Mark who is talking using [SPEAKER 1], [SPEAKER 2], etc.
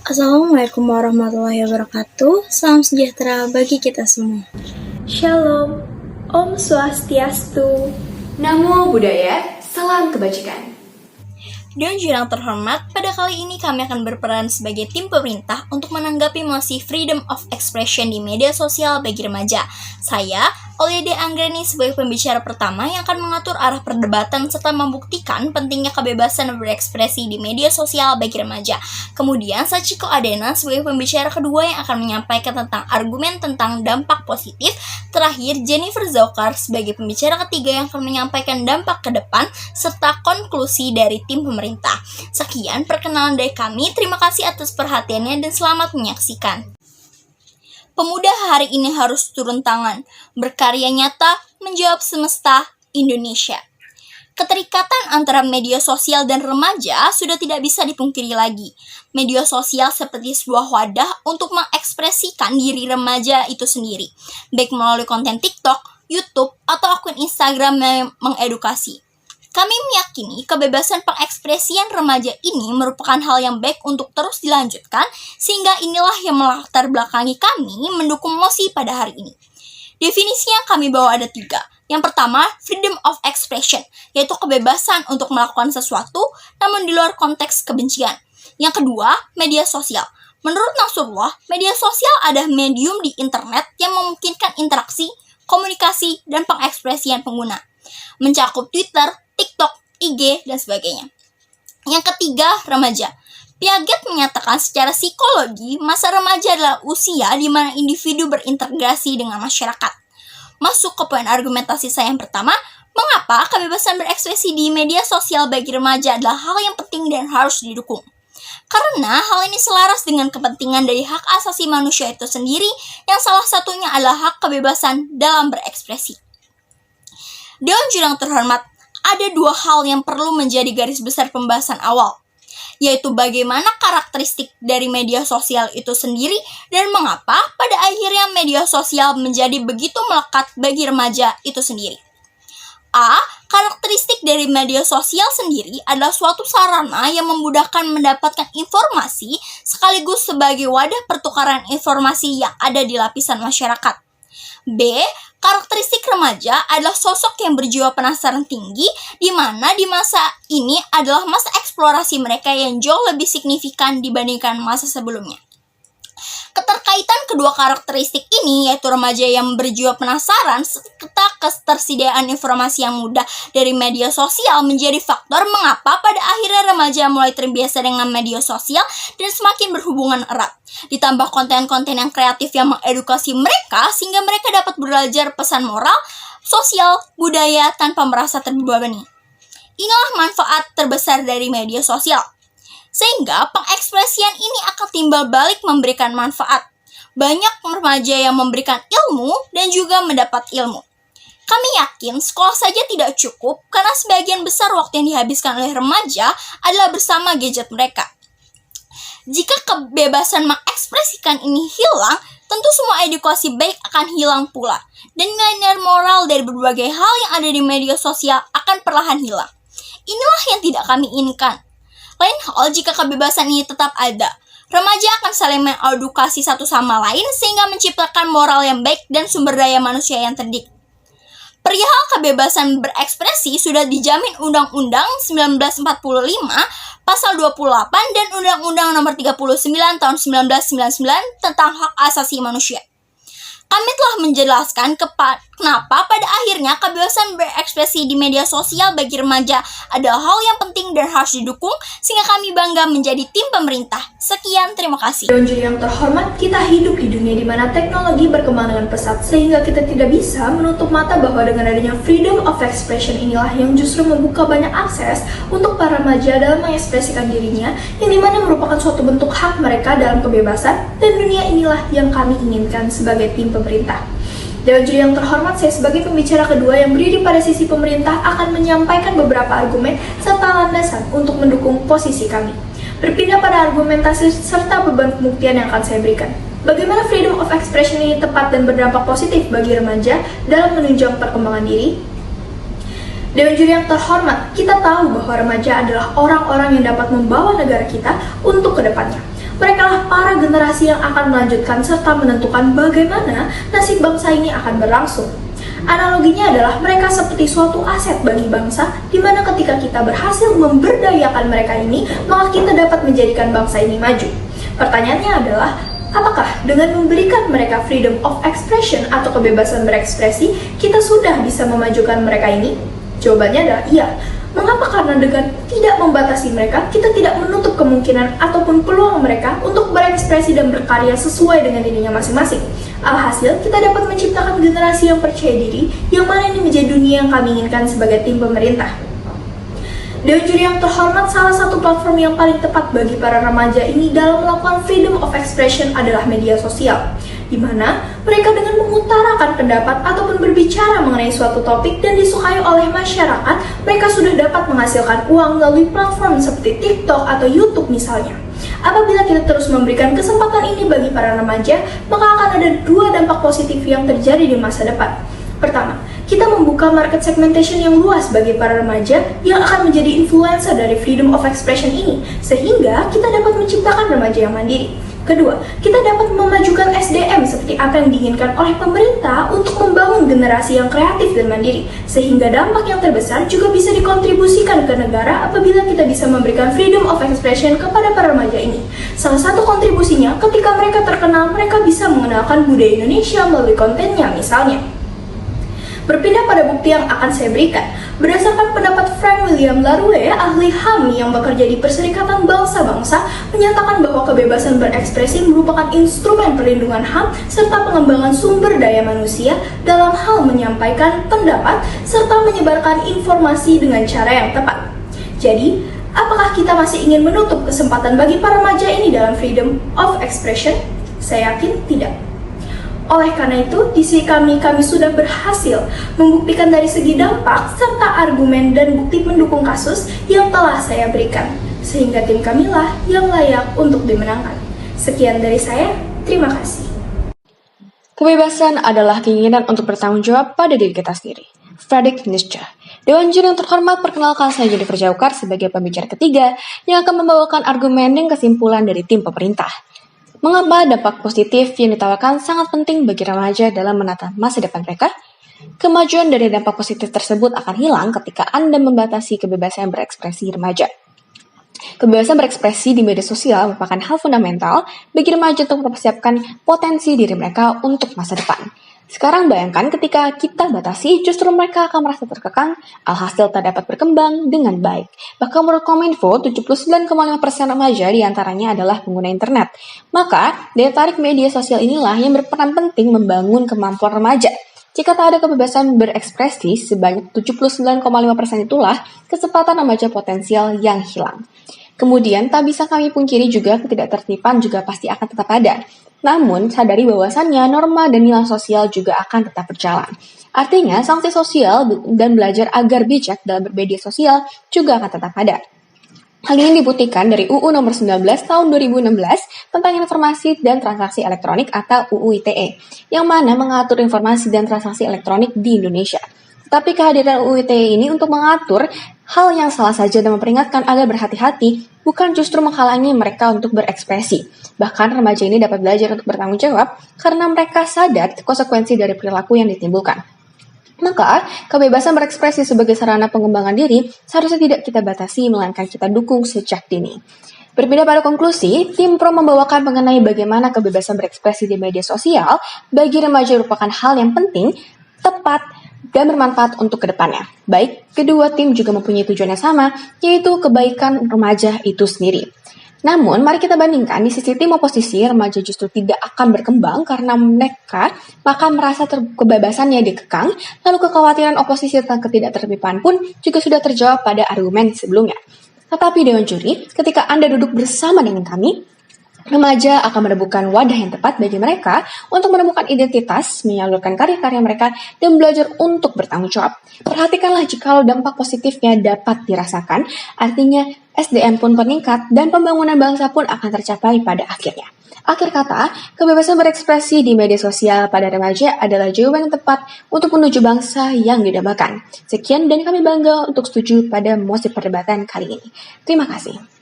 [SPEAKER 1] Assalamualaikum warahmatullahi wabarakatuh. Salam sejahtera bagi kita semua.
[SPEAKER 2] Shalom, Om Swastiastu.
[SPEAKER 3] Namo Buddhaya, salam kebajikan.
[SPEAKER 1] Dewan Juri yang terhormat, pada kali ini kami akan berperan sebagai tim pemerintah untuk menanggapi mosi Freedom of Expression di media sosial bagi remaja. Saya, Oliade Anggreni, sebagai pembicara pertama yang akan mengatur arah perdebatan serta membuktikan pentingnya kebebasan berekspresi di media sosial bagi remaja. Kemudian, Sachiko Adena sebagai pembicara kedua yang akan menyampaikan tentang argumen tentang dampak positif. Terakhir, Jennifer Zokar sebagai pembicara ketiga yang akan menyampaikan dampak ke depan serta konklusi dari tim pemerintah. Sekian perkenalan dari kami, terima kasih atas perhatiannya dan selamat menyaksikan. Pemuda hari ini harus turun tangan, berkarya nyata, menjawab semesta Indonesia. Keterikatan antara media sosial dan remaja sudah tidak bisa dipungkiri lagi. Media sosial seperti sebuah wadah untuk mengekspresikan diri remaja itu sendiri, baik melalui konten TikTok, YouTube, atau akun Instagram yang mengedukasi. Kami meyakini kebebasan pengekspresian remaja ini merupakan hal yang baik untuk terus dilanjutkan, sehingga inilah yang melatar belakangi kami mendukung mosi pada hari ini. Definisi yang kami bawa ada 3. Yang pertama, freedom of expression, yaitu kebebasan untuk melakukan sesuatu namun di luar konteks kebencian. Yang kedua, media sosial. Menurut Nasrullah, media sosial adalah medium di internet yang memungkinkan interaksi, komunikasi, dan pengekspresian pengguna. Mencakup Twitter, TikTok, IG, dan sebagainya. Yang ketiga, remaja. Piaget menyatakan secara psikologi, masa remaja adalah usia di mana individu berintegrasi dengan masyarakat. Masuk ke poin argumentasi saya yang pertama, mengapa kebebasan berekspresi di media sosial bagi remaja adalah hal yang penting dan harus didukung. Karena hal ini selaras dengan kepentingan dari hak asasi manusia itu sendiri, yang salah satunya adalah hak kebebasan dalam berekspresi. Dewan Juri yang terhormat, ada 2 hal yang perlu menjadi garis besar pembahasan awal, yaitu bagaimana karakteristik dari media sosial itu sendiri dan mengapa pada akhirnya media sosial menjadi begitu melekat bagi remaja itu sendiri. A. Karakteristik dari media sosial sendiri adalah suatu sarana yang memudahkan mendapatkan informasi sekaligus sebagai wadah pertukaran informasi yang ada di lapisan masyarakat. B. Karakteristik remaja adalah sosok yang berjiwa penasaran tinggi, di mana di masa ini adalah masa eksplorasi mereka yang jauh lebih signifikan dibandingkan masa sebelumnya. Keterkaitan kedua karakteristik ini, yaitu remaja yang berjiwa penasaran serta ketersediaan informasi yang mudah dari media sosial, menjadi faktor mengapa pada akhirnya remaja mulai terbiasa dengan media sosial dan semakin berhubungan erat. Ditambah konten-konten yang kreatif yang mengedukasi mereka sehingga mereka dapat belajar pesan moral, sosial, budaya tanpa merasa terbebani. Inilah manfaat terbesar dari media sosial. Sehingga pengekspresian ini akan timbal balik memberikan manfaat. Banyak remaja yang memberikan ilmu dan juga mendapat ilmu. Kami yakin sekolah saja tidak cukup karena sebagian besar waktu yang dihabiskan oleh remaja adalah bersama gadget mereka. Jika kebebasan mengekspresikan ini hilang, tentu semua edukasi baik akan hilang pula. Dan nilai-nilai moral dari berbagai hal yang ada di media sosial akan perlahan hilang. Inilah yang tidak kami inginkan. Lain hal jika kebebasan ini tetap ada. Remaja akan saling mengedukasi satu sama lain sehingga menciptakan moral yang baik dan sumber daya manusia yang terdidik. Perihal kebebasan berekspresi sudah dijamin Undang-Undang 1945 Pasal 28 dan Undang-Undang Nomor 39 Tahun 1999 tentang Hak Asasi Manusia. Kami telah menjelaskan kenapa pada akhirnya kebebasan berekspresi di media sosial bagi remaja adalah hal yang penting dan harus didukung, sehingga kami bangga menjadi tim pemerintah. Sekian, terima kasih.
[SPEAKER 2] Dewan Juri yang terhormat, kita hidup di dunia di mana teknologi berkembang dengan pesat, sehingga kita tidak bisa menutup mata bahwa dengan adanya freedom of expression inilah yang justru membuka banyak akses untuk para remaja dalam mengekspresikan dirinya, yang dimana merupakan suatu bentuk hak mereka dalam kebebasan, dan dunia inilah yang kami inginkan sebagai tim pemerintah. Dewan Juri yang terhormat, saya sebagai pembicara kedua yang berdiri pada sisi pemerintah akan menyampaikan beberapa argumen serta landasan untuk mendukung posisi kami. Berpindah pada argumentasi serta beban pembuktian yang akan saya berikan. Bagaimana freedom of expression ini tepat dan berdampak positif bagi remaja dalam menunjang perkembangan diri? Dewan Juri yang terhormat, kita tahu bahwa remaja adalah orang-orang yang dapat membawa negara kita untuk kedepannya. Mereka lah para generasi yang akan melanjutkan serta menentukan bagaimana nasib bangsa ini akan berlangsung. Analoginya adalah mereka seperti suatu aset bagi bangsa, di mana ketika kita berhasil memberdayakan mereka ini, maka kita dapat menjadikan bangsa ini maju. Pertanyaannya adalah, apakah dengan memberikan mereka freedom of expression atau kebebasan berekspresi, kita sudah bisa memajukan mereka ini? Jawabannya adalah iya. Mengapa? Karena dengan tidak membatasi mereka, kita tidak menutup kemungkinan ataupun peluang mereka untuk berekspresi dan berkarya sesuai dengan dirinya masing-masing. Alhasil, kita dapat menciptakan generasi yang percaya diri, yang mana ini menjadi dunia yang kami inginkan sebagai tim pemerintah. Dewan juri yang terhormat, salah satu platform yang paling tepat bagi para remaja ini dalam melakukan freedom of expression adalah media sosial, di mana mereka dengan mengutarakan pendapat ataupun berbicara mengenai suatu topik dan disukai oleh masyarakat, mereka sudah dapat menghasilkan uang melalui platform seperti TikTok atau YouTube misalnya. Apabila kita terus memberikan kesempatan ini bagi para remaja, maka akan ada dua dampak positif yang terjadi di masa depan. Pertama, kita membuka market segmentation yang luas bagi para remaja yang akan menjadi influencer dari freedom of expression ini, sehingga kita dapat menciptakan remaja yang mandiri. Kedua, kita dapat memajukan SDM seperti apa yang diinginkan oleh pemerintah untuk membangun generasi yang kreatif dan mandiri, sehingga dampak yang terbesar juga bisa dikontribusikan ke negara apabila kita bisa memberikan freedom of expression kepada para remaja ini. Salah satu kontribusinya, ketika mereka terkenal, mereka bisa mengenalkan budaya Indonesia melalui kontennya misalnya. Berpindah pada bukti yang akan saya berikan, berdasarkan pendapat Frank William LaRue, ahli HAM yang bekerja di Perserikatan Bangsa-Bangsa, menyatakan bahwa kebebasan berekspresi merupakan instrumen perlindungan HAM serta pengembangan sumber daya manusia dalam hal menyampaikan pendapat serta menyebarkan informasi dengan cara yang tepat. Jadi, apakah kita masih ingin menutup kesempatan bagi para remaja ini dalam freedom of expression? Saya yakin tidak. Oleh karena itu, di sisi kami sudah berhasil membuktikan dari segi dampak serta argumen dan bukti pendukung kasus yang telah saya berikan, sehingga tim kamilah yang layak untuk dimenangkan. Sekian dari saya, terima kasih.
[SPEAKER 3] Kebebasan adalah keinginan untuk bertanggung jawab pada diri kita sendiri. Friedrich Nietzsche. Dewan juri yang terhormat, perkenalkan saya Jennifer Jaukar sebagai pembicara ketiga yang akan membawakan argumen dan kesimpulan dari tim pemerintah. Mengapa dampak positif yang ditawarkan sangat penting bagi remaja dalam menata masa depan mereka? Kemajuan dari dampak positif tersebut akan hilang ketika Anda membatasi kebebasan berekspresi remaja. Kebebasan berekspresi di media sosial merupakan hal fundamental bagi remaja untuk mempersiapkan potensi diri mereka untuk masa depan. Sekarang bayangkan ketika kita batasi, justru mereka akan merasa terkekang, alhasil tak dapat berkembang dengan baik. Bahkan menurut Kominfo, 79,5% remaja diantaranya adalah pengguna internet. Maka, daya tarik media sosial inilah yang berperan penting membangun kemampuan remaja. Jika tak ada kebebasan berekspresi, sebanyak 79,5% itulah kesempatan remaja potensial yang hilang. Kemudian, tak bisa kami pungkiri juga ketidaktertiban juga pasti akan tetap ada. Namun, sadari bahwasannya norma dan nilai sosial juga akan tetap berjalan. Artinya, sanksi sosial dan belajar agar bijak dalam bermedia sosial juga akan tetap ada. Hal ini dibuktikan dari UU nomor 19 tahun 2016 tentang informasi dan transaksi elektronik atau UU ITE, yang mana mengatur informasi dan transaksi elektronik di Indonesia. Tapi kehadiran UU ITE ini untuk mengatur hal yang salah saja dan memperingatkan agar berhati-hati, bukan justru menghalangi mereka untuk berekspresi. Bahkan remaja ini dapat belajar untuk bertanggung jawab karena mereka sadar konsekuensi dari perilaku yang ditimbulkan. Maka, kebebasan berekspresi sebagai sarana pengembangan diri seharusnya tidak kita batasi, melainkan kita dukung sejak dini. Berbeda pada konklusi, tim pro membawakan mengenai bagaimana kebebasan berekspresi di media sosial bagi remaja merupakan hal yang penting, tepat, dan bermanfaat untuk kedepannya. Baik, kedua tim juga mempunyai tujuan yang sama, yaitu kebaikan remaja itu sendiri. Namun, mari kita bandingkan di sisi tim oposisi, remaja justru tidak akan berkembang karena mereka maka merasa kebebasannya dikekang, lalu kekhawatiran oposisi tentang ketidaktertiban pun juga sudah terjawab pada argumen sebelumnya. Tetapi Dewan Juri, ketika Anda duduk bersama dengan kami, remaja akan menemukan wadah yang tepat bagi mereka untuk menemukan identitas, menyalurkan karya-karya mereka, dan belajar untuk bertanggung jawab. Perhatikanlah jika dampak positifnya dapat dirasakan, artinya SDM pun meningkat dan pembangunan bangsa pun akan tercapai pada akhirnya. Akhir kata, kebebasan berekspresi di media sosial pada remaja adalah jawaban yang tepat untuk menuju bangsa yang didambakan. Sekian dan kami bangga untuk setuju pada mosi perdebatan kali ini. Terima kasih.